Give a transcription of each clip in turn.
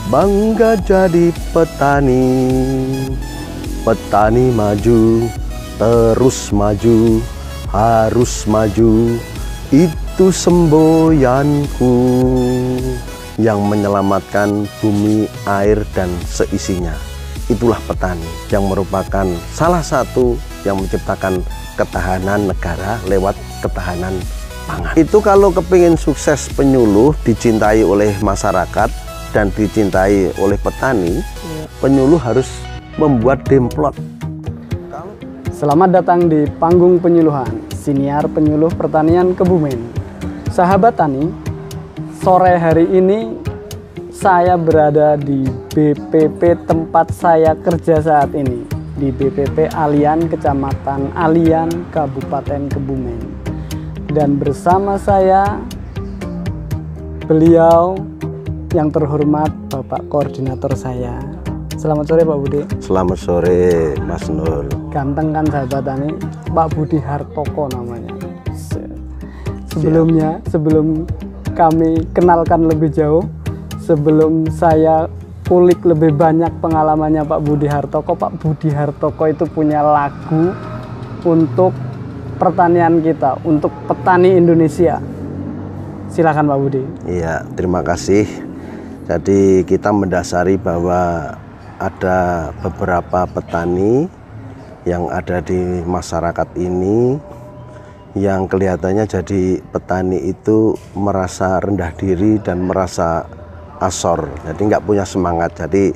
bangga jadi petani. Petani maju, terus maju, harus maju, itu semboyanku. Yang menyelamatkan bumi, air, dan seisinya. Itulah petani yang merupakan salah satu yang menciptakan ketahanan negara lewat ketahanan pangan. Itu kalau kepingin sukses penyuluh, dicintai oleh masyarakat dan dicintai oleh petani, penyuluh harus membuat demplot. Selamat datang di panggung penyuluhan, siniar penyuluh pertanian Kebumen. Sahabat tani, sore hari ini saya berada di BPP tempat saya kerja saat ini, di BPP Alian, Kecamatan Alian, Kabupaten Kebumen. Dan bersama saya beliau yang terhormat Bapak Koordinator saya. Selamat sore Pak Budi. Selamat sore Mas Nur. Ganteng kan sahabat tani, Pak Budi Hartoko namanya. Sebelumnya, sebelum kami kenalkan lebih jauh, sebelum saya kulik lebih banyak pengalamannya Pak Budi Hartoko, Pak Budi Hartoko itu punya lagu untuk pertanian kita, untuk petani Indonesia. Silakan Pak Budi. Iya, terima kasih. Jadi kita mendasari bahwa ada beberapa petani yang ada di masyarakat ini yang kelihatannya jadi petani itu merasa rendah diri dan merasa asor, jadi nggak punya semangat. Jadi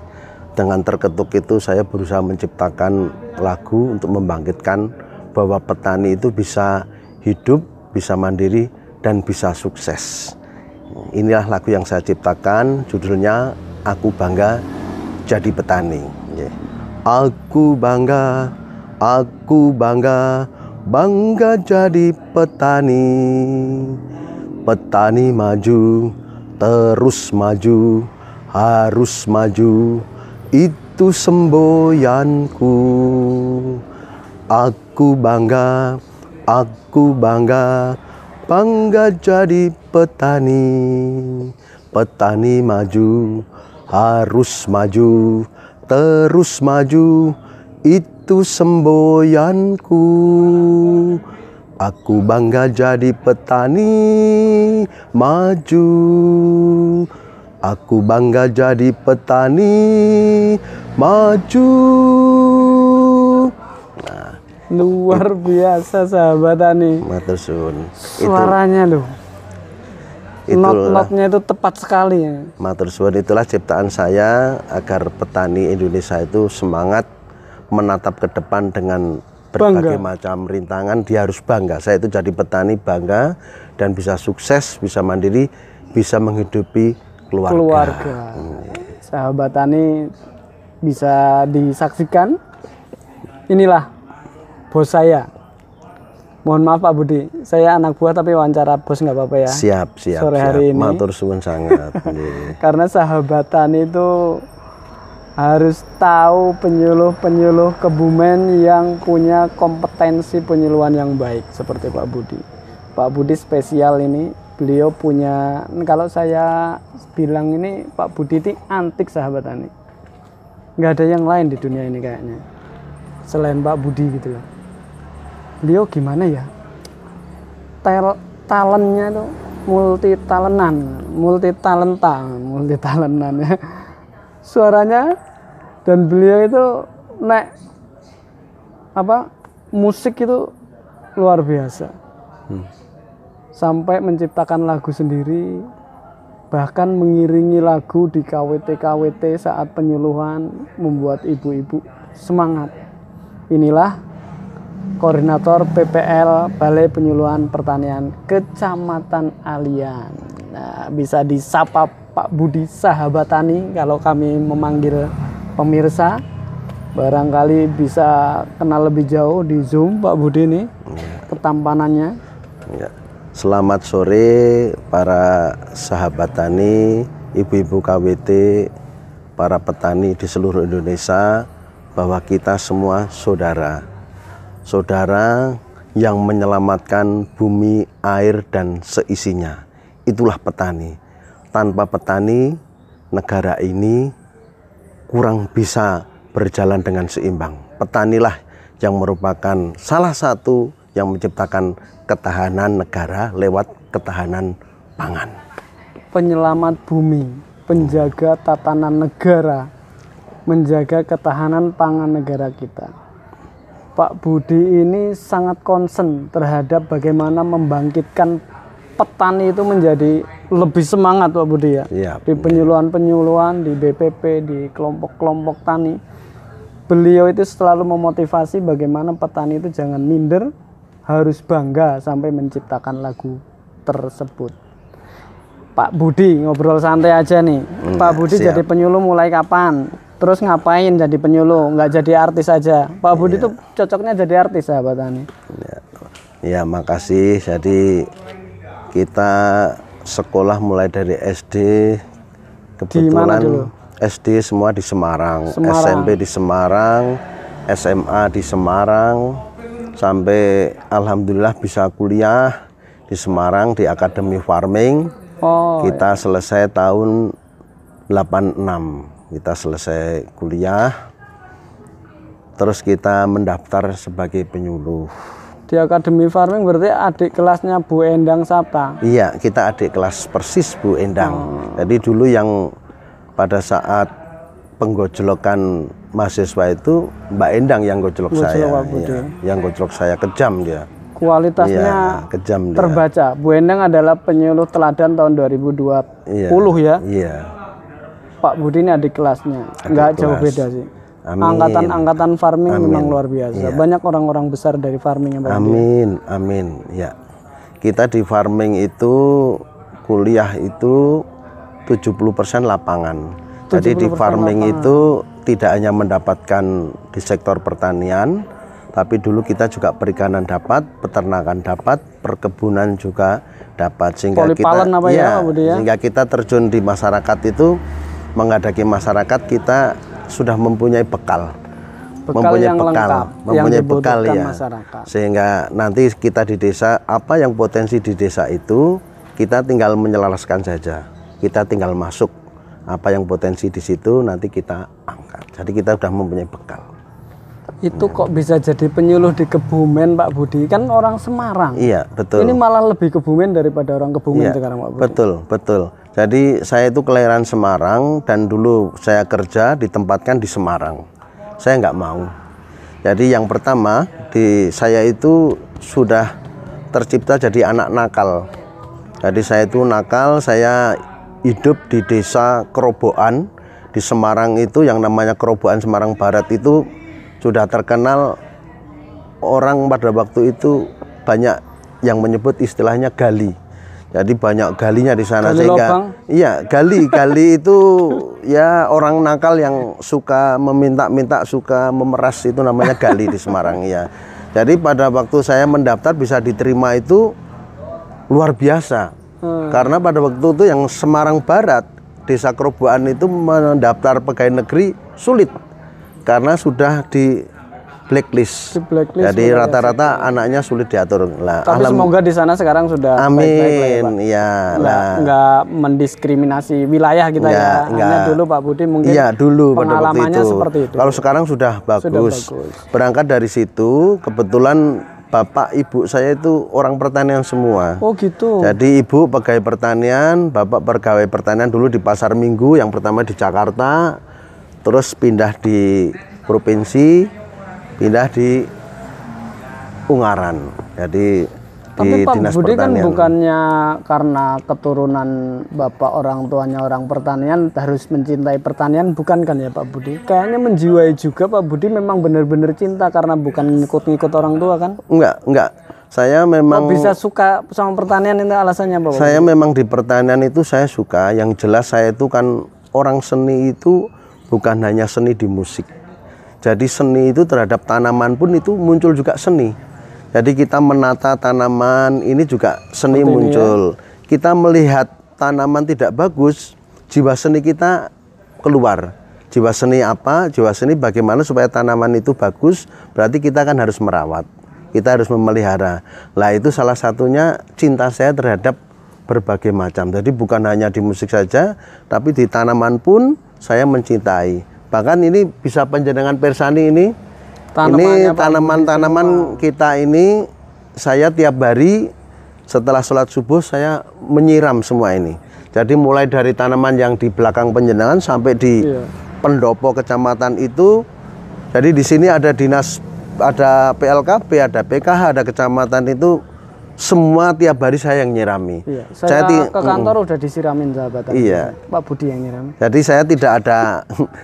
dengan terketuk itu saya berusaha menciptakan lagu untuk membangkitkan bahwa petani itu bisa hidup, bisa mandiri, dan bisa sukses. Inilah lagu yang saya ciptakan, judulnya Aku Bangga Jadi Petani. Aku bangga, bangga jadi petani. Petani maju, terus maju, harus maju, itu semboyanku. Aku bangga, bangga jadi petani. Petani maju, harus maju, terus maju, itu semboyanku. Aku bangga jadi petani maju. Aku bangga jadi petani maju. Nah, luar biasa sahabat tani. Matur suwun. Suaranya loh. Not-notnya itu tepat sekali ya. Matur suwun, itulah ciptaan saya agar petani Indonesia itu semangat menatap ke depan dengan berbagai macam rintangan. Dia harus bangga. Saya itu jadi petani bangga dan bisa sukses, bisa mandiri, bisa menghidupi keluarga. Sahabat tani bisa disaksikan. Inilah bos saya. Mohon maaf Pak Budi, saya anak buah tapi wawancara bos nggak apa-apa ya. Siap. Sore hari ini. Matur suwun sangat. Karena sahabat tani itu harus tahu penyuluh-penyuluh Kebumen yang punya kompetensi penyuluhan yang baik seperti Pak Budi. Pak Budi spesial ini, beliau punya, kalau saya bilang ini Pak Budi itu antik sahabat tani. Nggak ada yang lain di dunia ini kayaknya selain Pak Budi gitu loh. Beliau gimana ya, talentnya tuh multi talentan ya. Suaranya, dan beliau itu musik itu luar biasa. Sampai menciptakan lagu sendiri, bahkan mengiringi lagu di KWT saat penyuluhan, membuat ibu-ibu semangat. Inilah Koordinator PPL Balai Penyuluhan Pertanian Kecamatan Alian. Nah, bisa disapa Pak Budi sahabat tani kalau kami memanggil pemirsa. Barangkali bisa kenal lebih jauh di Zoom Pak Budi nih, ketampanannya. Ya. Selamat sore para sahabat tani, ibu-ibu KWT, para petani di seluruh Indonesia, bahwa kita semua saudara. Saudara yang menyelamatkan bumi, air, dan seisinya. Itulah petani. Tanpa petani negara ini kurang bisa berjalan dengan seimbang. Petanilah yang merupakan salah satu yang menciptakan ketahanan negara lewat ketahanan pangan. Penyelamat bumi, penjaga tatanan negara, menjaga ketahanan pangan negara kita. Pak Budi ini sangat concern terhadap bagaimana membangkitkan petani itu menjadi lebih semangat, Pak Budi ya. Ya, di penyuluhan-penyuluhan, di BPP, di kelompok-kelompok tani. Beliau itu selalu memotivasi bagaimana petani itu jangan minder, harus bangga sampai menciptakan lagu tersebut. Pak Budi, ngobrol santai aja nih. Pak Budi siap. jadi penyuluh mulai kapan? Terus ngapain jadi penyuluh? Nggak jadi artis aja. Pak Budi tuh cocoknya jadi artis, sahabat tani. Ya, makasih. Jadi kita sekolah mulai dari SD. Kebetulan SD semua di Semarang, SMP di Semarang, SMA di Semarang, sampai alhamdulillah bisa kuliah di Semarang di Akademi Farming. Kita selesai tahun 86, kita selesai kuliah, terus kita mendaftar sebagai penyuluh. Di Akademi Farming berarti adik kelasnya Bu Endang Sapta? Iya, kita adik kelas persis Bu Endang. Jadi dulu yang pada saat penggojlokan mahasiswa itu Mbak Endang yang gojlok saya, yang gojlok saya kejam dia. Kualitasnya kejam dia. Terbaca. Bu Endang adalah penyuluh teladan tahun 2020 ya. Iya. Pak Budi ini adik kelasnya, nggak jauh beda sih. Angkatan farming memang luar biasa. Banyak orang-orang besar dari farming yang Amin. Ya. Kita di farming itu kuliah itu 70% lapangan. Jadi di farming itu tidak hanya mendapatkan di sektor pertanian, tapi dulu kita juga perikanan dapat, peternakan dapat, perkebunan juga dapat, sehingga sehingga kita terjun di masyarakat itu, menghadapi masyarakat kita sudah mempunyai bekal mempunyai bekal ya, sehingga nanti kita di desa, apa yang potensi di desa itu kita tinggal menyelaraskan saja, kita tinggal masuk apa yang potensi di situ nanti kita angkat. Jadi kita sudah mempunyai bekal. Itu kok bisa jadi penyuluh di Kebumen, Pak Budi? Kan orang Semarang. Iya, betul. Ini malah lebih Kebumen daripada orang Kebumen sekarang, Pak Budi. Betul. Jadi saya itu kelahiran Semarang dan dulu saya kerja ditempatkan di Semarang. Saya nggak mau. Jadi yang pertama di saya itu sudah tercipta jadi anak nakal. Jadi saya itu nakal, saya hidup di desa Kerobokan di Semarang itu, yang namanya Kerobokan Semarang Barat itu sudah terkenal orang pada waktu itu, banyak yang menyebut istilahnya gali. Jadi banyak galinya di sana, sehingga gali itu ya orang nakal yang suka meminta-minta, suka memeras, itu namanya gali di Semarang ya. Jadi pada waktu saya mendaftar bisa diterima itu luar biasa. Karena pada waktu itu yang Semarang Barat, desa Kerobokan itu mendaftar pegawai negeri sulit karena sudah di blacklist. Jadi rata-rata anaknya sulit diatur. Tapi semoga di sana sekarang sudah baik-baik lah, Pak. Nggak mendiskriminasi wilayah kita ya. Hanya dulu Pak Budi mungkin dulu pengalamannya seperti itu. Kalau sekarang sudah bagus. Berangkat dari situ, kebetulan bapak ibu saya itu orang pertanian semua. Oh gitu. Jadi ibu pegawai pertanian, bapak pegawai pertanian dulu di Pasar Minggu, yang pertama di Jakarta, terus pindah di provinsi, pindah di Ungaran. Jadi tapi di Pak Dinas Budi Pertanian. Kan bukannya karena keturunan bapak orang tuanya orang pertanian harus mencintai pertanian, bukan kan ya Pak Budi? Kayaknya menjiwai juga Pak Budi, memang benar-benar cinta karena bukan ngikut-ngikut orang tua kan? Enggak. Saya memang bisa suka sama pertanian, itu alasannya Pak Budi? Saya memang di pertanian itu saya suka. Yang jelas saya itu kan orang seni itu bukan hanya seni di musik. Jadi seni itu terhadap tanaman pun itu muncul juga seni. Jadi kita menata tanaman ini juga seni muncul. Kita melihat tanaman tidak bagus, jiwa seni kita keluar. Jiwa seni apa? Jiwa seni bagaimana supaya tanaman itu bagus, berarti kita kan harus merawat. Kita harus memelihara. Lah itu salah satunya cinta saya terhadap berbagai macam. Jadi bukan hanya di musik saja, tapi di tanaman pun saya mencintai. Bahkan ini bisa panjenengan persani ini tanaman-tanaman kita ini, saya tiap hari setelah sholat subuh saya menyiram semua ini. Jadi mulai dari tanaman yang di belakang panjenengan sampai di pendopo kecamatan itu. Jadi di sini ada dinas, ada PLKB, ada PKH, ada kecamatan itu. Semua tiap hari saya yang nyirami. Iya, saya ke kantor udah disiramin sahabat. Iya. Pak Budi yang nyirami. Jadi saya tidak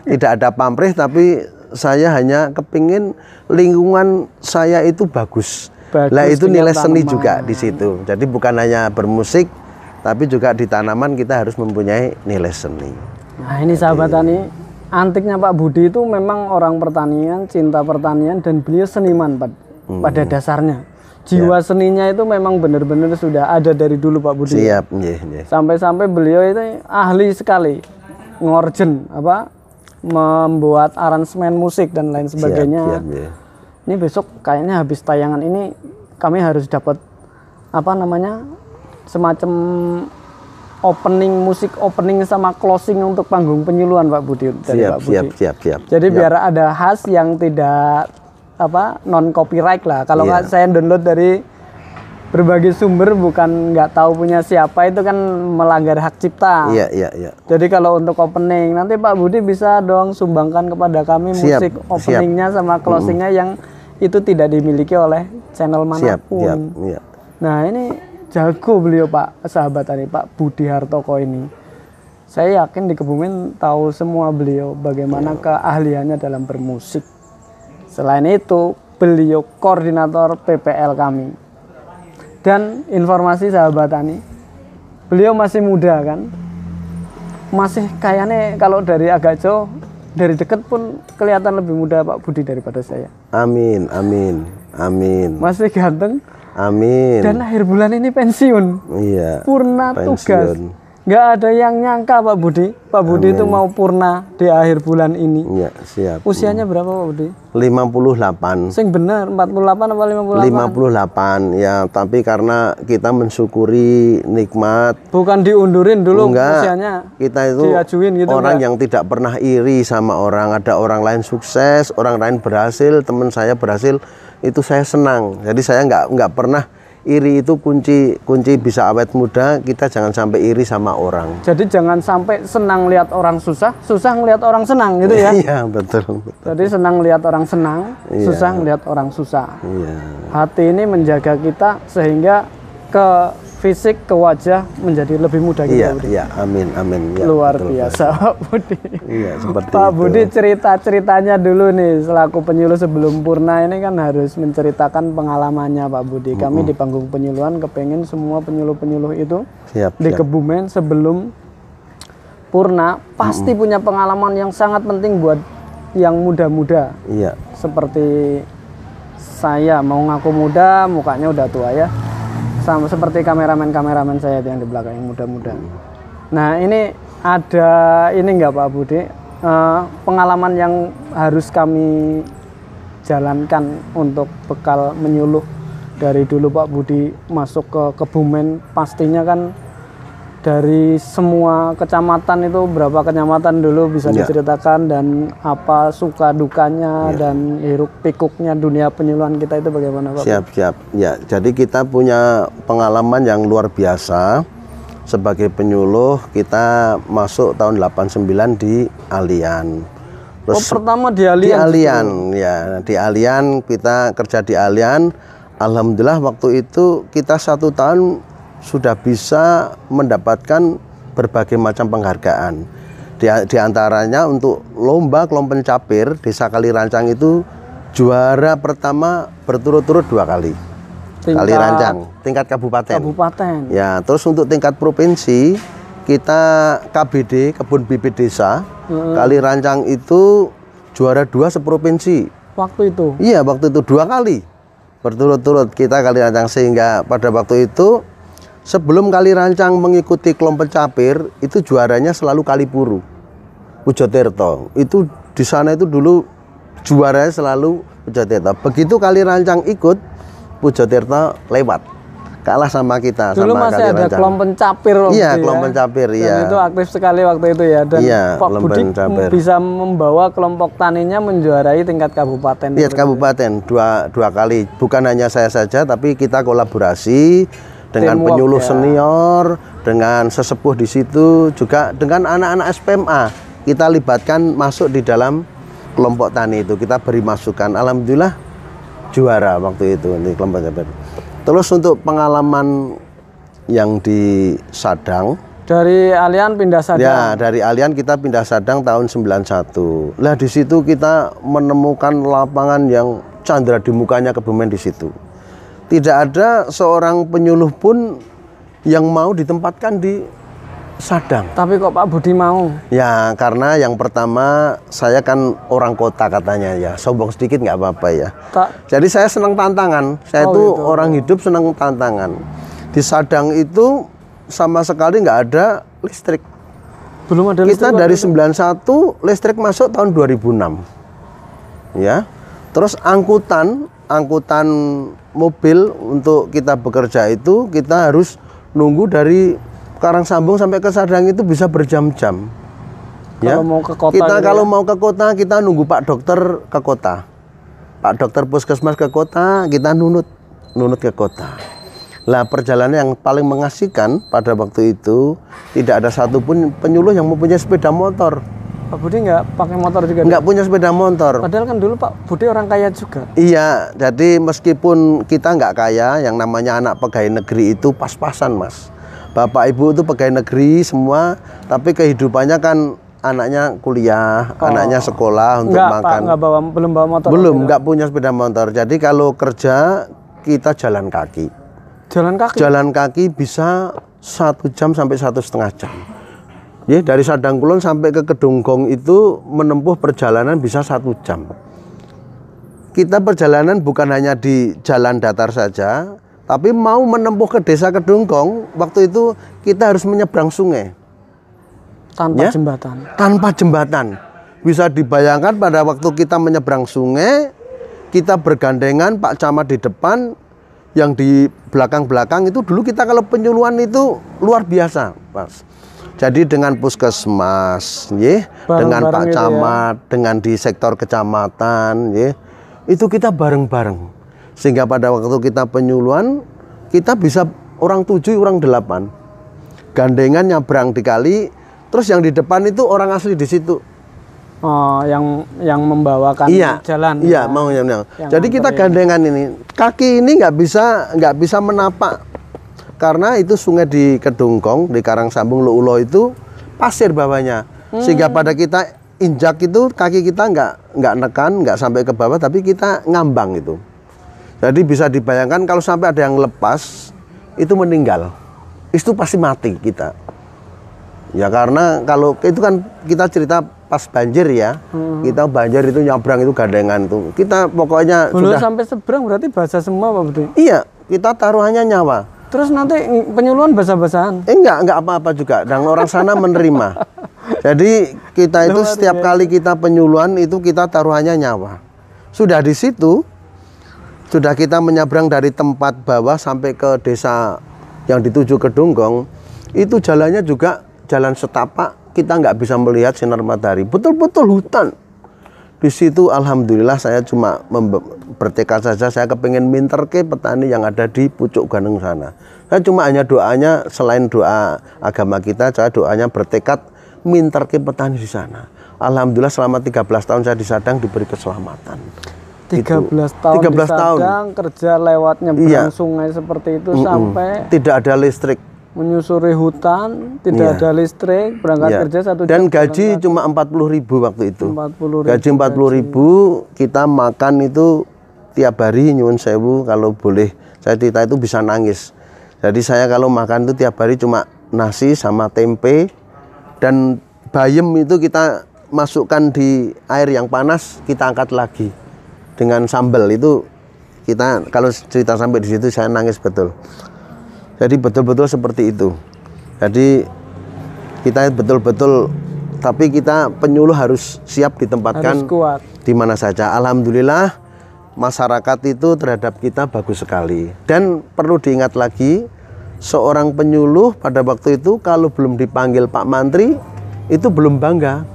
ada pamrih, tapi saya hanya kepingin lingkungan saya itu bagus. Lah itu nilai seni juga di situ. Jadi bukan hanya bermusik, tapi juga di tanaman kita harus mempunyai nilai seni. Nah ini sahabat tani, antiknya Pak Budi itu memang orang pertanian, cinta pertanian, dan beliau seniman pada dasarnya. Jiwa seninya itu memang benar-benar sudah ada dari dulu Pak Budi. Siap, Sampai-sampai beliau itu ahli sekali ngorjen membuat aransemen musik dan lain sebagainya. Siap. Ini besok kayaknya habis tayangan ini kami harus dapat semacam opening sama closing untuk panggung penyuluhan Pak Budi dari Pak Budi. Siap. Jadi biar ada khas yang tidak non copyright lah. Kalau nggak saya download dari berbagai sumber, bukan nggak tahu punya siapa, itu kan melanggar hak cipta. Iya. Jadi kalau untuk opening nanti Pak Budi bisa dong sumbangkan kepada kami musik openingnya sama closingnya yang itu tidak dimiliki oleh channel manapun. Siap. Nah ini jago beliau Pak, sahabat tadi Pak Budi Hartoko ini. Saya yakin di Kebumen tahu semua beliau bagaimana keahliannya dalam bermusik. Selain itu, beliau koordinator PPL kami. Dan informasi sahabat tani, beliau masih muda kan? Masih kayaknya kalau dari agak jauh, dari dekat pun kelihatan lebih muda Pak Budi daripada saya. Amin. Masih ganteng. Amin. Dan akhir bulan ini pensiun. Iya. Purna tugas. Nggak ada yang nyangka Pak Budi. Pak Budi itu mau purna di akhir bulan ini. Iya, siap. Usianya berapa Pak Budi? 58. Sing bener 48 apa 58? 58 ya, tapi karena kita mensyukuri nikmat. Bukan diundurin dulu enggak, usianya. Kita itu diajuin gitu orang enggak? yang tidak pernah iri sama orang. Ada orang lain sukses, orang lain berhasil, teman saya berhasil, itu saya senang. Jadi saya nggak pernah iri. Itu kunci bisa awet muda. Kita jangan sampai iri sama orang. Jadi jangan sampai senang lihat orang susah ngelihat orang senang gitu ya. Iya, betul. Jadi senang lihat orang senang, susah ngelihat orang susah. Iya. Hati ini menjaga kita sehingga ke fisik, ke wajah menjadi lebih mudah gitu. Iya, amin. Ya, luar biasa Pak Budi. Iya, seperti Pak itu. Budi ceritanya dulu nih selaku penyuluh sebelum purna ini kan harus menceritakan pengalamannya Pak Budi. Kami di panggung penyuluhan kepengen semua penyuluh-penyuluh itu di Kebumen sebelum purna pasti punya pengalaman yang sangat penting buat yang muda-muda. Iya. Seperti saya mau ngaku muda, mukanya udah tua ya. Sama seperti kameramen saya yang di belakang yang muda-muda. Nah ini ada ini enggak Pak Budi, pengalaman yang harus kami jalankan untuk bekal menyuluh dari dulu Pak Budi masuk ke Kebumen. Pastinya kan dari semua kecamatan itu berapa kecamatan dulu bisa diceritakan, dan apa suka dukanya dan hiruk pikuknya dunia penyuluhan kita itu bagaimana Pak? Siap. Ya, jadi kita punya pengalaman yang luar biasa sebagai penyuluh. Kita masuk tahun 89 di Alian. Terus pertama di Alian. Di Alian, ya, di Alian kita kerja di Alian. Alhamdulillah waktu itu kita 1 tahun sudah bisa mendapatkan berbagai macam penghargaan. Di antaranya untuk lomba kelompok pencapir Desa Kalirancang itu juara pertama berturut-turut 2 kali. Kalirancang tingkat kabupaten. Ya, terus untuk tingkat provinsi kita KBD Kebun Bibit Desa Kalirancang itu juara 2 seprovinsi. Waktu itu? Iya, waktu itu 2 kali berturut-turut kita Kalirancang, sehingga pada waktu itu sebelum Kalirancang mengikuti kelompok capir itu juaranya selalu Kalipuru, Pujotirto. Itu di sana itu dulu juaranya selalu Pujotirto. Begitu Kalirancang ikut, Pujotirto lewat. kalah sama kita. Dulu sama masih ada Kalimantan. kelompok pencapir. Iya, kelompok pencapir. Dan iya. itu aktif sekali waktu itu ya. Dan Iya, Pak kelompok Budi pencapir. bisa membawa kelompok taninya menjuarai tingkat kabupaten. Iya, kabupaten dua kali. Bukan hanya saya saja, tapi kita kolaborasi dengan Teamwork, penyuluh ya. senior, dengan sesepuh di situ, juga dengan anak-anak SPMA. Kita libatkan masuk di dalam kelompok tani itu. Kita beri masukan. Alhamdulillah juara waktu itu di kelompok tani. Terus untuk pengalaman yang di Sadang, Dari Alian pindah Sadang. ya dari Alian kita pindah Sadang tahun 91. Lah di situ kita menemukan lapangan yang candra di mukanya Kebumen di situ. Tidak ada seorang penyuluh pun yang mau ditempatkan di Sadang. Tapi kok Pak Budi mau? Ya karena yang pertama saya kan orang kota katanya ya, sombong sedikit nggak apa-apa ya. Jadi saya senang tantangan. Saya itu gitu. orang hidup senang tantangan. Di Sadang itu sama sekali nggak ada listrik. Belum ada Kita listrik dari waktu itu? 91 listrik masuk tahun 2006. Ya. Terus angkutan mobil untuk kita bekerja itu kita harus nunggu dari Karangsambung sampai ke Sadang itu bisa berjam-jam. Ya. Kalau mau ke kota Kita gitu kalau ya? mau ke kota kita nunggu Pak Dokter ke kota. Pak Dokter Puskesmas ke kota, kita nunut ke kota. Lah perjalanan yang paling mengasihkan pada waktu itu tidak ada satupun penyuluh yang mempunyai sepeda motor. Pak Budi nggak pakai motor juga? Nggak punya sepeda motor. Padahal kan dulu Pak Budi orang kaya juga. Iya, jadi meskipun kita nggak kaya, yang namanya anak pegawai negeri itu pas-pasan, Mas. Bapak Ibu itu pegawai negeri semua, tapi kehidupannya kan anaknya kuliah, anaknya sekolah untuk Nggak, makan. Pak, belum bawa motor. Belum, nggak punya sepeda motor. Jadi kalau kerja kita jalan kaki. Jalan kaki. Jalan kaki bisa 1 jam sampai 1,5 jam. Ya, dari Sadang Kulon sampai ke Kedunggong itu menempuh perjalanan bisa 1 jam. Kita perjalanan bukan hanya di jalan datar saja, tapi mau menempuh ke desa Kedunggong, waktu itu kita harus menyeberang sungai. Tanpa Ya? jembatan. Tanpa jembatan. Bisa dibayangkan pada waktu kita menyeberang sungai, kita bergandengan Pak Camat di depan, yang di belakang-belakang itu dulu kita kalau penyuluhan itu luar biasa, Mas. Jadi dengan puskesmas, dengan Pak gitu Camat, dengan di sektor kecamatan, itu kita bareng-bareng. Sehingga pada waktu kita penyuluhan, kita bisa orang 7, orang 8. Gandengan nyabrang di kali, terus yang di depan itu orang asli di situ. Oh, yang membawakan jalan. Iya, mau yang. Jadi kita gandengan ini, kaki ini nggak bisa menapak. Karena itu sungai di Kedunggong, di Karangsambung, Luulo itu pasir bawahnya, sehingga pada kita injak itu kaki kita nggak nekan, nggak sampai ke bawah, tapi kita ngambang itu. Jadi bisa dibayangkan kalau sampai ada yang lepas, itu meninggal, itu pasti mati kita. Ya karena kalau itu kan kita cerita pas banjir ya, kita banjir itu nyabrang itu gandengan tuh, kita pokoknya Belum sampai seberang berarti basah semua Pak Budi? Iya, kita taruhannya nyawa. Terus nanti penyuluhan basah-basahan? Enggak apa-apa juga. Dan orang sana menerima. Jadi kita itu setiap kali kita penyuluhan itu kita taruhannya nyawa. Sudah di situ, sudah kita menyeberang dari tempat bawah sampai ke desa yang dituju Kedunggong, itu jalannya juga jalan setapak. Kita nggak bisa melihat sinar matahari. Betul-betul hutan. Di situ alhamdulillah saya cuma bertekad saja, saya kepengen minterke petani yang ada di pucuk Ganeng sana. Saya cuma hanya doanya, selain doa agama kita, saya doanya bertekad minterke petani di sana. Alhamdulillah selama 13 tahun saya di Sadang diberi keselamatan. 13 tahun 13 di Sadang, kerja lewat nyebrang sungai seperti itu sampai tidak ada listrik. Menyusuri hutan, tidak ada listrik, berangkat kerja 1 jam. Dan gaji cuma 40.000 waktu itu. 40.000. Gaji 40.000, kita makan itu tiap hari nyuwun sewu, kalau boleh saya cerita itu bisa nangis. Jadi saya kalau makan itu tiap hari cuma nasi sama tempe, dan bayem itu kita masukkan di air yang panas, kita angkat lagi dengan sambal itu. Kita kalau cerita sampai di situ saya nangis betul. Jadi betul-betul seperti itu. Jadi kita betul-betul, tapi kita penyuluh harus siap ditempatkan harus kuat di mana saja. Alhamdulillah masyarakat itu terhadap kita bagus sekali. Dan perlu diingat lagi, seorang penyuluh pada waktu itu kalau belum dipanggil Pak Mantri itu belum bangga.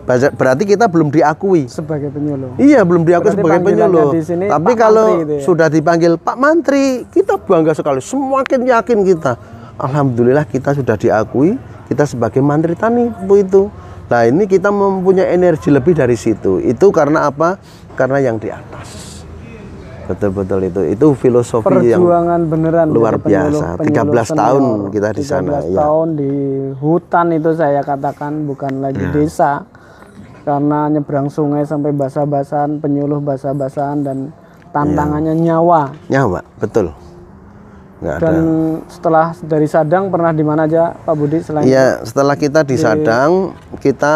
Berarti kita belum diakui sebagai penyuluh. Iya, belum diakui Berarti sebagai penyuluh. Tapi Pak kalau Mantri ya? sudah dipanggil Pak Mantri, kita bangga sekali. Semakin yakin kita. Alhamdulillah kita sudah diakui, kita sebagai Mantri Tani itu. Nah, ini kita mempunyai energi lebih dari situ. Itu karena apa? Karena yang di atas. Betul-betul itu filosofi perjuangan yang beneran luar biasa. 13 tahun kita di sana. 13 tahun di hutan itu saya katakan, bukan lagi desa. Karena nyebrang sungai sampai basah-basahan, penyuluh basah-basahan, dan tantangannya nyawa. Nyawa, betul. Nggak Dan ada. setelah dari Sadang pernah di mana aja Pak Budi selain Iya, setelah kita di Sadang, kita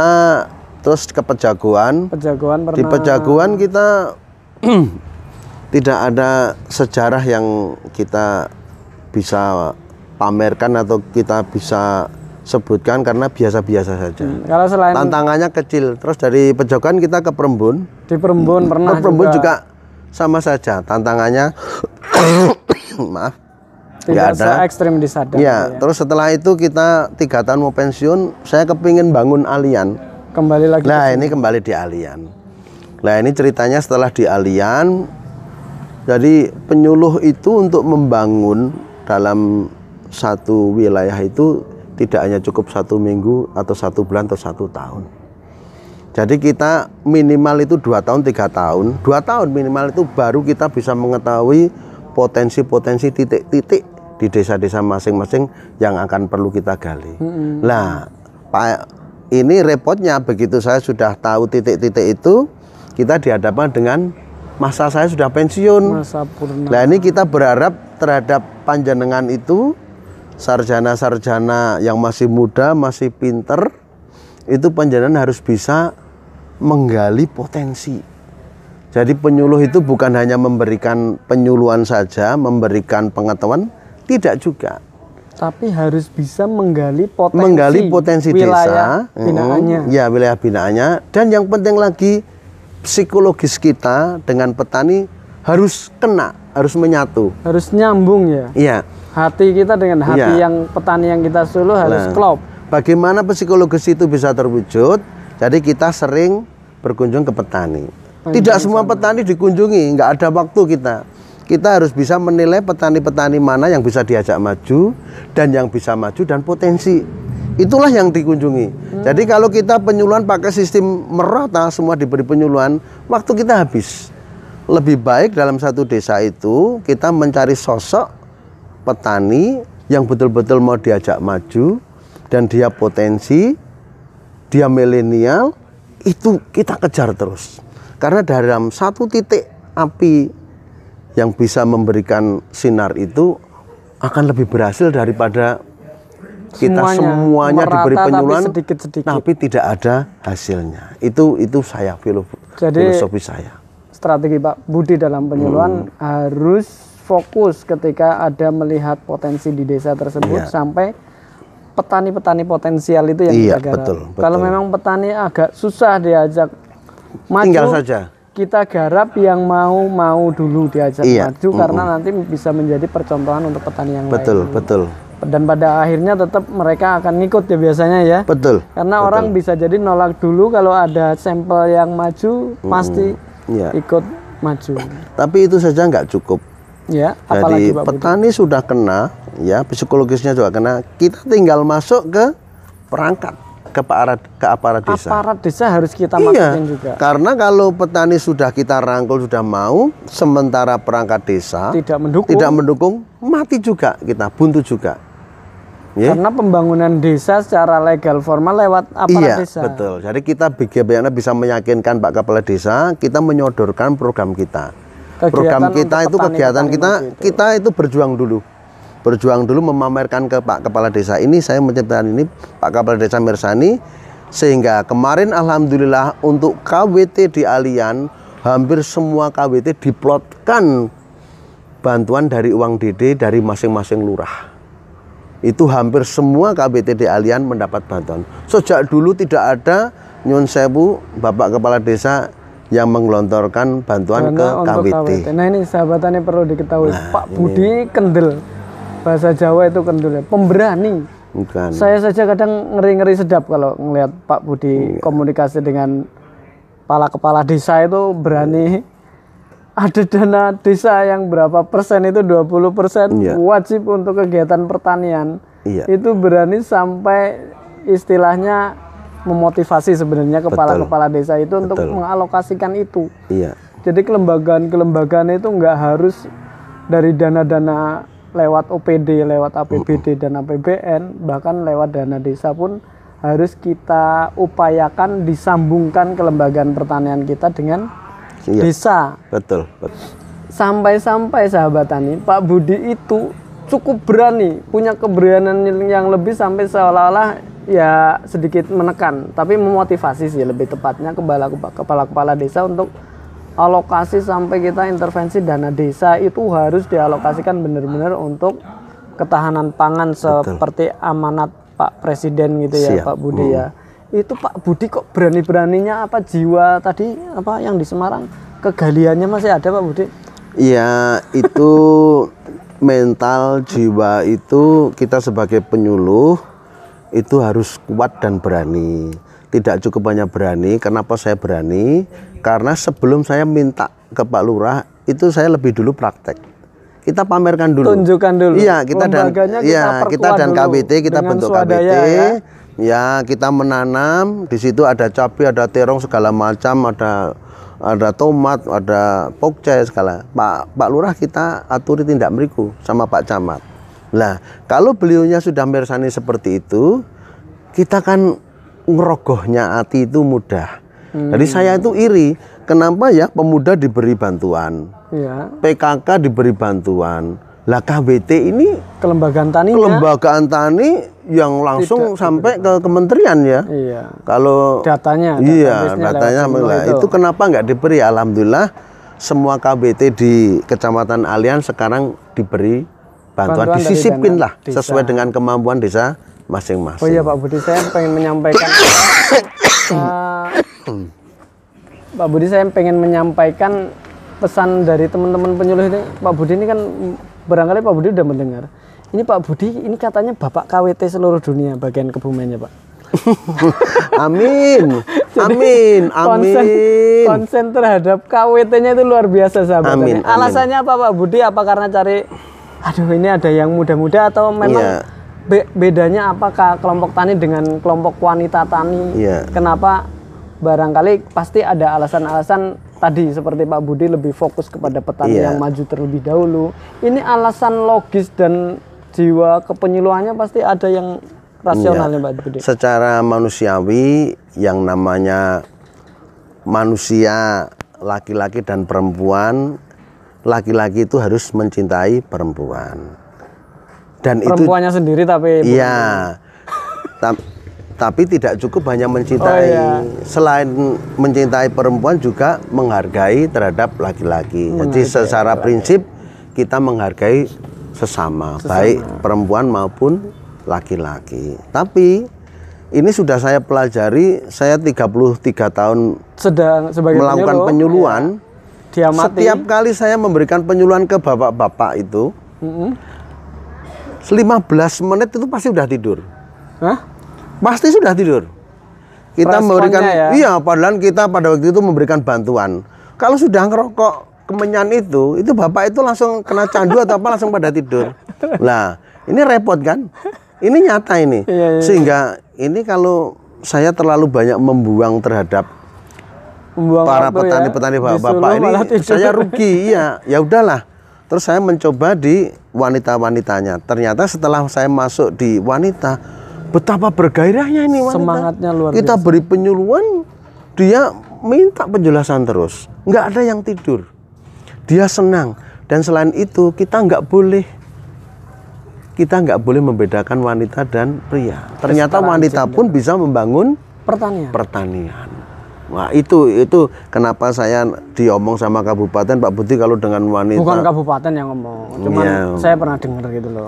terus ke Pejagoan. Pejagoan pernah? Di Pejagoan kita tidak ada sejarah yang kita bisa pamerkan atau kita bisa sebutkan karena biasa-biasa saja. Kalau selain Tantangannya kecil. Terus dari Pejagoan kita ke Perembun. di Perembun pernah Ke Perembun juga sama saja. Tantangannya maaf, tidak nggak ada. se-ekstrim di Sadang. Ya, terus setelah itu kita 3 tahun mau pensiun, saya kepingin bangun Alian. Kembali lagi. Nah, ini kembali di Alian. Nah, ini ceritanya setelah di Alian, jadi penyuluh itu untuk membangun dalam satu wilayah itu tidak hanya cukup 1 minggu atau 1 bulan atau 1 tahun. Jadi kita minimal itu 2 tahun, 3 tahun. 2 tahun minimal itu baru kita bisa mengetahui potensi-potensi titik-titik di desa-desa masing-masing yang akan perlu kita gali. Nah, Pak, ini repotnya begitu saya sudah tahu titik-titik itu, kita dihadapkan dengan masa saya sudah pensiun. Masa purna. Nah, ini kita berharap terhadap panjenengan itu, sarjana-sarjana yang masih muda, masih pinter, itu panjenengan harus bisa menggali potensi. Jadi penyuluh itu bukan hanya memberikan penyuluhan saja, memberikan pengetahuan, tidak juga. Tapi harus bisa menggali potensi wilayah desa, binaannya. Ya, wilayah binaannya. Dan yang penting lagi, psikologis kita dengan petani harus kena, harus menyatu. Harus nyambung ya. Iya. Hati kita dengan hati yang petani yang kita suluh harus klop. Bagaimana psikologis itu bisa terwujud? Jadi kita sering berkunjung ke petani. Tidak semua petani dikunjungi, nggak ada waktu kita. Kita harus bisa menilai petani-petani mana yang bisa diajak maju dan yang bisa maju dan potensi. Itulah yang dikunjungi. Jadi kalau kita penyuluhan pakai sistem merata, semua diberi penyuluhan, waktu kita habis. Lebih baik dalam satu desa itu kita mencari sosok petani yang betul-betul mau diajak maju dan dia potensi, dia milenial, itu kita kejar terus. Karena dalam satu titik api yang bisa memberikan sinar itu akan lebih berhasil daripada kita semuanya diberi penyuluhan tapi tidak ada hasilnya. Itu saya filosofi saya. Strategi Pak Budi dalam penyuluhan harus fokus ketika ada melihat potensi di desa tersebut sampai petani-petani potensial itu yang kita garap. Betul. Kalau memang petani agak susah diajak maju, tinggal saja kita garap yang mau dulu diajak maju karena nanti bisa menjadi percontohan untuk petani yang lain. Betul. Dan pada akhirnya tetap mereka akan ngikut ya biasanya ya. Betul. Karena orang bisa jadi nolak dulu kalau ada sampel yang maju pasti ikut maju. Tapi itu saja nggak cukup. Ya, jadi petani sudah kena, ya psikologisnya juga kena. Kita tinggal masuk ke perangkat, ke aparat desa. Aparat desa harus kita masukin juga. Karena kalau petani sudah kita rangkul, sudah mau, sementara perangkat desa tidak mendukung, mati juga kita, buntu juga. Karena pembangunan desa secara legal formal lewat aparat desa. Betul. Jadi kita bagaimana bisa meyakinkan Pak Kepala Desa, kita menyodorkan program kita. Program kita itu kegiatan kita itu berjuang dulu memamerkan ke Pak Kepala Desa ini. Saya menciptakan ini Pak Kepala Desa Mirsani, sehingga kemarin alhamdulillah untuk KWT di Alian hampir semua KWT diplotkan bantuan dari uang DD dari masing-masing lurah. Itu hampir semua KWT di Alian mendapat bantuan. Sejak dulu tidak ada nyun sewu Bapak Kepala Desa yang menggelontorkan bantuan ke untuk KWT. Nah ini sahabatannya perlu diketahui, Pak Budi kendel, bahasa Jawa itu kendel, pemberani. Bukan. Saya saja kadang ngeri-ngeri sedap kalau ngelihat Pak Budi komunikasi dengan kepala desa itu berani. Ada dana desa yang berapa persen itu 20% wajib untuk kegiatan pertanian. Itu berani sampai istilahnya memotivasi sebenarnya kepala desa itu untuk mengalokasikan itu. Jadi kelembagaan itu nggak harus dari dana-dana lewat OPD, lewat APBD dan APBN, bahkan lewat dana desa pun harus kita upayakan disambungkan kelembagaan pertanian kita dengan desa. Betul. Sampai-sampai sahabat tani, Pak Budi itu cukup berani, punya keberanian yang lebih sampai seolah-olah ya sedikit menekan, tapi memotivasi sih lebih tepatnya kepala desa untuk alokasi sampai kita intervensi dana desa itu harus dialokasikan benar-benar untuk ketahanan pangan seperti amanat Pak Presiden gitu ya. Pak Budi ya. Itu Pak Budi kok berani-beraninya apa jiwa tadi apa yang di Semarang kegaliannya masih ada Pak Budi? Iya, itu mental jiwa itu kita sebagai penyuluh itu harus kuat dan berani. Tidak cukup hanya berani. Kenapa saya berani? Karena sebelum saya minta ke Pak Lurah itu saya lebih dulu praktek. Kita pamerkan dulu. Tunjukkan dulu. Iya, kita dan KWT kita bentuk KWT. Ya, kita menanam. Di situ ada cabai, ada terong segala macam, ada tomat, ada pokcai segala. Pak Lurah kita aturi tindak meriku sama Pak Camat. Nah, kalau beliaunya sudah mersani seperti itu, kita kan ngerogohnya hati itu mudah. Jadi saya itu iri, kenapa ya pemuda diberi bantuan, PKK diberi bantuan, lah KWT ini kelembagaan tani yang langsung sampai ke kementerian ya. Kalau datanya itu kenapa nggak diberi? Alhamdulillah semua KWT di Kecamatan Alian sekarang diberi bantuan disisipin lah sesuai dengan kemampuan desa masing-masing. Oh iya Pak Budi, saya pengen menyampaikan Pak Budi, saya pengen menyampaikan pesan dari teman-teman penyuluh ini. Pak Budi ini kan barangkali Pak Budi udah mendengar. Ini Pak Budi ini katanya Bapak KWT seluruh dunia bagian Kebumennya Pak. Amin. Amin. Konsen terhadap KWT-nya itu luar biasa sahabat. Alasannya apa Pak Budi? Apa karena cari ini ada yang muda-muda atau memang bedanya apakah kelompok tani dengan kelompok wanita tani? Kenapa? Barangkali pasti ada alasan-alasan tadi seperti Pak Budi lebih fokus kepada petani yang maju terlebih dahulu. Ini alasan logis dan jiwa kepenyuluhannya pasti ada yang rasionalnya Pak Budi. Secara manusiawi yang namanya manusia laki-laki dan perempuan, laki-laki itu harus mencintai perempuan. Dan perempuannya itu sendiri tapi tapi tidak cukup hanya mencintai. Selain mencintai perempuan juga menghargai terhadap laki-laki. Jadi secara prinsip kita menghargai sesama, baik perempuan maupun laki-laki. Tapi ini sudah saya pelajari, saya 33 tahun sedang sebagai melakukan penyuluhan. Setiap kali saya memberikan penyuluhan ke bapak-bapak itu 15 menit itu pasti sudah tidur. Pasti sudah tidur. Kita memberikan padahal kita pada waktu itu memberikan bantuan. Kalau sudah ngerokok kemenyan itu bapak itu langsung kena candu atau apa langsung pada tidur. Lah, ini repot kan? Ini nyata ini. Sehingga ini kalau saya terlalu banyak membuang terhadap para petani-petani bapak-bapak ini saya rugi. Ya udahlah. Terus saya mencoba di wanita-wanitanya. Ternyata setelah saya masuk di wanita, betapa bergairahnya ini wanita. Semangatnya luar biasa. Kita beri penyuluhan, dia minta penjelasan terus. Nggak ada yang tidur. Dia senang. Dan selain itu kita nggak boleh membedakan wanita dan pria. Ternyata wanita pun bisa membangun pertanian. Wah itu kenapa saya diomong sama kabupaten Pak Budi kalau dengan wanita. Bukan kabupaten yang ngomong, cuman saya pernah dengar gitu loh.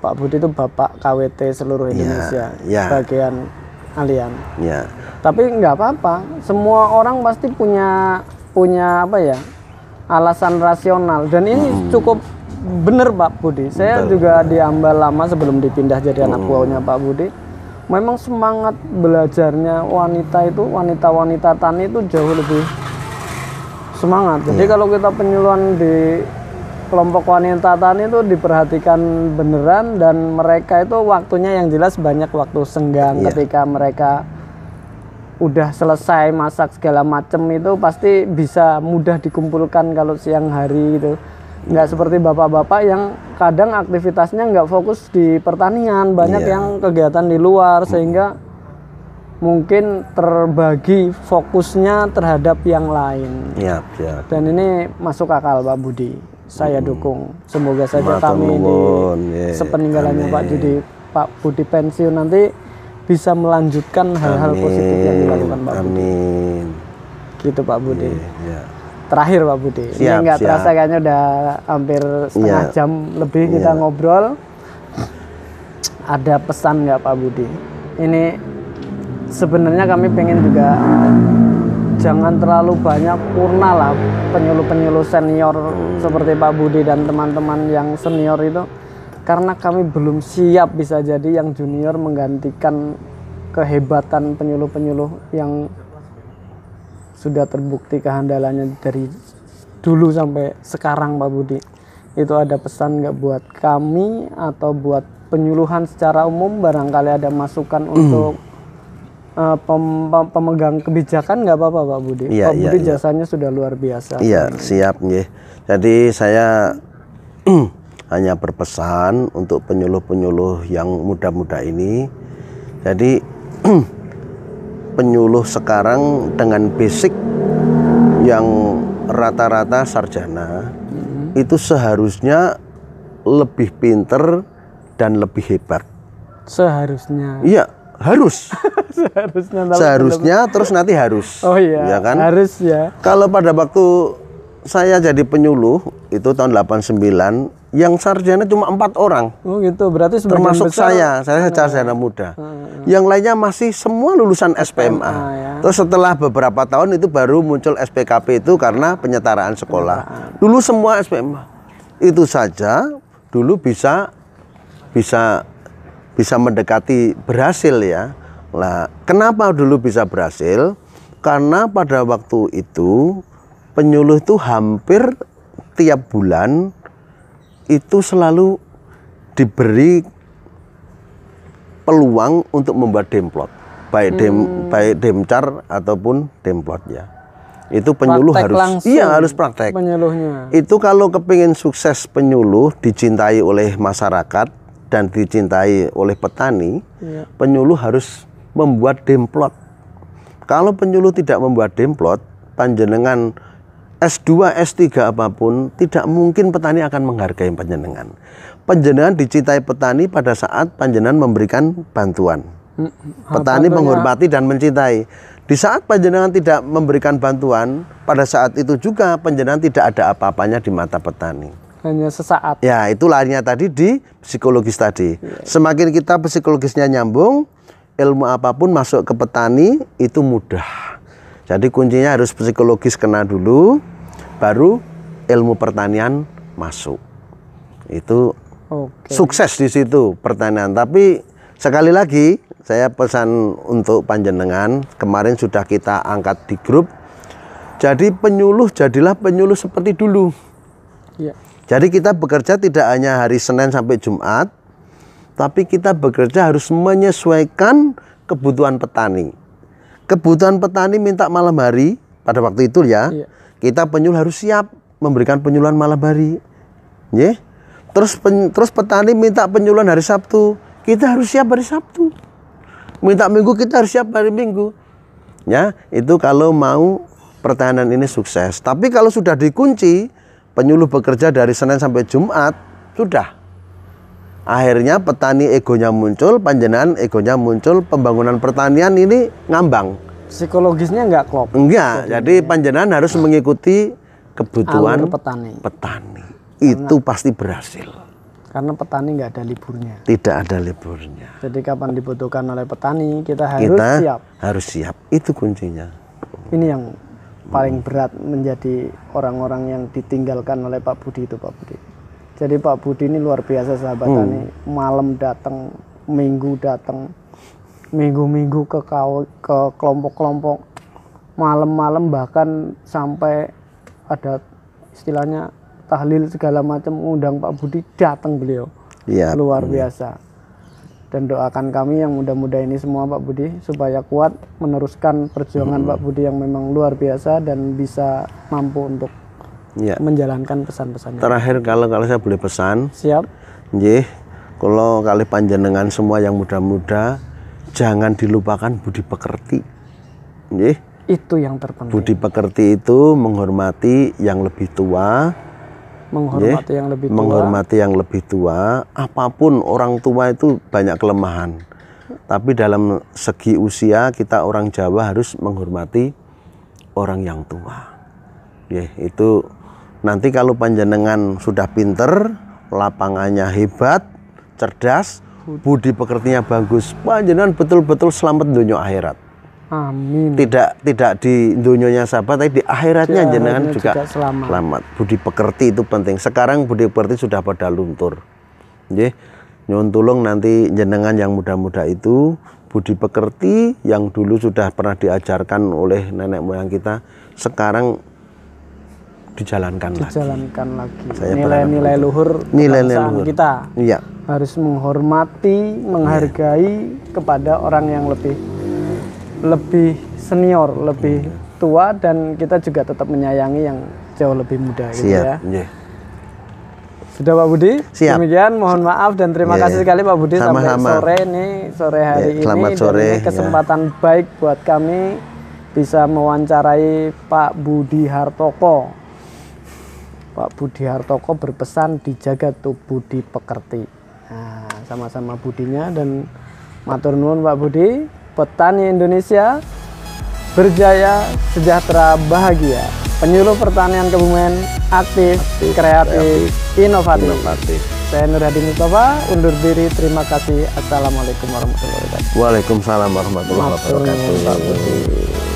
Pak Budi itu Bapak KWT seluruh Indonesia, bagian Alian. Ya. Tapi nggak apa-apa, semua orang pasti punya apa ya, alasan rasional, dan ini cukup bener Pak Budi. Saya juga di Ambal lama sebelum dipindah jadi anak buahnya Pak Budi. Memang semangat belajarnya wanita tani itu jauh lebih semangat. Jadi kalau kita penyuluhan di kelompok wanita tani itu diperhatikan beneran, dan mereka itu waktunya yang jelas banyak waktu senggang. Ketika mereka udah selesai masak segala macem itu pasti bisa mudah dikumpulkan kalau siang hari gitu. Nggak seperti bapak-bapak yang kadang aktivitasnya nggak fokus di pertanian, banyak yang kegiatan di luar, sehingga mungkin terbagi fokusnya terhadap yang lain. Dan ini masuk akal Pak Budi, saya dukung. Semoga saja kami ini sepeninggalannya Pak Budi pensiun nanti bisa melanjutkan hal-hal positif yang dilakukan Pak Budi. Amin. Gitu Pak Budi. Terakhir Pak Budi, ini nggak terasa kayaknya udah hampir setengah jam lebih kita ngobrol. Ada pesan nggak Pak Budi? Ini sebenarnya kami pengen juga jangan terlalu banyak purna lah penyuluh-penyuluh senior seperti Pak Budi dan teman-teman yang senior itu, karena kami belum siap bisa jadi yang junior menggantikan kehebatan penyuluh-penyuluh yang sudah terbukti kehandalannya dari dulu sampai sekarang Pak Budi. Itu ada pesan nggak buat kami atau buat penyuluhan secara umum, barangkali ada masukan untuk pemegang kebijakan, nggak apa-apa Pak Budi? Pak Budi jasanya sudah luar biasa. Iya, siap nih. Jadi saya hanya berpesan untuk penyuluh-penyuluh yang muda-muda ini. Jadi penyuluh sekarang dengan basic yang rata-rata sarjana itu seharusnya lebih pinter dan lebih hebat. Seharusnya. Iya, harus. Seharusnya terus nanti harus. Oh iya, ya kan? Harus ya. Kalau pada waktu saya jadi penyuluh itu tahun 89, yang sarjana cuma 4 orang. Oh gitu, berarti termasuk saya sarjana muda. Yang lainnya masih semua lulusan SPMA. Terus setelah beberapa tahun itu baru muncul SPKP itu karena penyetaraan sekolah. Dulu semua SPMA. Itu saja dulu bisa mendekati berhasil ya. Nah, kenapa dulu bisa berhasil? Karena pada waktu itu penyuluh itu hampir tiap bulan itu selalu diberi peluang untuk membuat demplot, baik demcar ataupun demplot ya. Itu penyuluh harus praktek. Penyuluhnya. Itu kalau kepingin sukses penyuluh dicintai oleh masyarakat dan dicintai oleh petani, penyuluh harus membuat demplot. Kalau penyuluh tidak membuat demplot, panjenengan S2, S3 apapun, tidak mungkin petani akan menghargai panjenengan. Panjenengan dicintai petani pada saat panjenengan memberikan bantuan. Petani menghormati dan mencintai. Di saat panjenengan tidak memberikan bantuan, pada saat itu juga panjenengan tidak ada apa-apanya di mata petani. Hanya sesaat. Ya, itu larinya tadi di psikologis tadi. Semakin kita psikologisnya nyambung, ilmu apapun masuk ke petani itu mudah. Jadi kuncinya harus psikologis kena dulu, baru ilmu pertanian masuk. Itu sukses di situ pertanian. Tapi sekali lagi saya pesan untuk panjenengan, kemarin sudah kita angkat di grup. Jadi penyuluh jadilah penyuluh seperti dulu. Jadi kita bekerja tidak hanya hari Senin sampai Jumat, tapi kita bekerja harus menyesuaikan kebutuhan petani. Kebutuhan petani minta malam hari pada waktu itu ya, kita penyuluh harus siap memberikan penyuluhan malam hari. Terus petani minta penyuluhan hari Sabtu, kita harus siap hari Sabtu. Minta Minggu, kita harus siap hari Minggu. Ya, itu kalau mau pertanian ini sukses. Tapi kalau sudah dikunci, penyuluh bekerja dari Senin sampai Jumat, sudah. Akhirnya petani egonya muncul, panjenengan egonya muncul, pembangunan pertanian ini ngambang. Psikologisnya nggak klop. Enggak, jadi panjenengan harus mengikuti kebutuhan petani. Itu pasti berhasil. Karena petani nggak ada liburnya. Tidak ada liburnya. Jadi kapan dibutuhkan oleh petani, kita harus siap. Harus siap, itu kuncinya. Ini yang paling berat menjadi orang-orang yang ditinggalkan oleh Pak Budi itu, Pak Budi. Jadi Pak Budi ini luar biasa sahabat tani. Malam datang, minggu datang, minggu-minggu ke kelompok-kelompok, malam-malam bahkan sampai ada istilahnya tahlil segala macam, undang Pak Budi, datang beliau. Ya, luar biasa. Dan doakan kami yang muda-muda ini semua Pak Budi supaya kuat meneruskan perjuangan Pak Budi yang memang luar biasa dan bisa mampu untuk menjalankan pesan-pesannya. Terakhir kalau saya boleh pesan. Siap. Nggih, kalau kali panjenengan semua yang muda-muda jangan dilupakan budi pekerti. Nggih. Itu yang terpenting. Budi pekerti itu menghormati yang lebih tua. Menghormati yang lebih tua. Menghormati yang lebih tua. Apapun orang tua itu banyak kelemahan. Tapi dalam segi usia kita orang Jawa harus menghormati orang yang tua. Ya, itu nanti kalau panjenengan sudah pinter, lapangannya hebat, cerdas, budi pekertinya bagus, panjenengan betul-betul selamat dunia akhirat. Amin. Tidak di dunyonya sahabat, tapi di akhiratnya jenengan juga selamat. Budi pekerti itu penting. Sekarang budi pekerti sudah pada luntur. Nggih, nyuwun tulung nanti jenengan yang muda-muda itu budi pekerti yang dulu sudah pernah diajarkan oleh nenek moyang kita, sekarang dijalankan lagi. Nilai-nilai luhur kebangsaan kita. Iya. Harus menghormati, menghargai kepada orang yang lebih senior, lebih tua, dan kita juga tetap menyayangi yang jauh lebih muda. Siap, gitu ya. Yeah. Sudah Pak Budi? Siap. Demikian, mohon maaf dan terima kasih sekali Pak Budi. Sama-sama. Sampai sore hari ini. Selamat sore. Dan ini kesempatan baik buat kami bisa mewawancarai Pak Budi Hartoko. Pak Budi Hartoko berpesan dijaga tuh budi pekerti. Nah, sama-sama budinya, dan matur nuwun Pak Budi. Petani Indonesia berjaya, sejahtera, bahagia. Penyuluh pertanian Kebumen aktif, kreatif, inovatif. Saya Nur Hadi Mustafa, undur diri. Terima kasih. Assalamualaikum warahmatullahi wabarakatuh. Waalaikumsalam warahmatullahi wabarakatuh.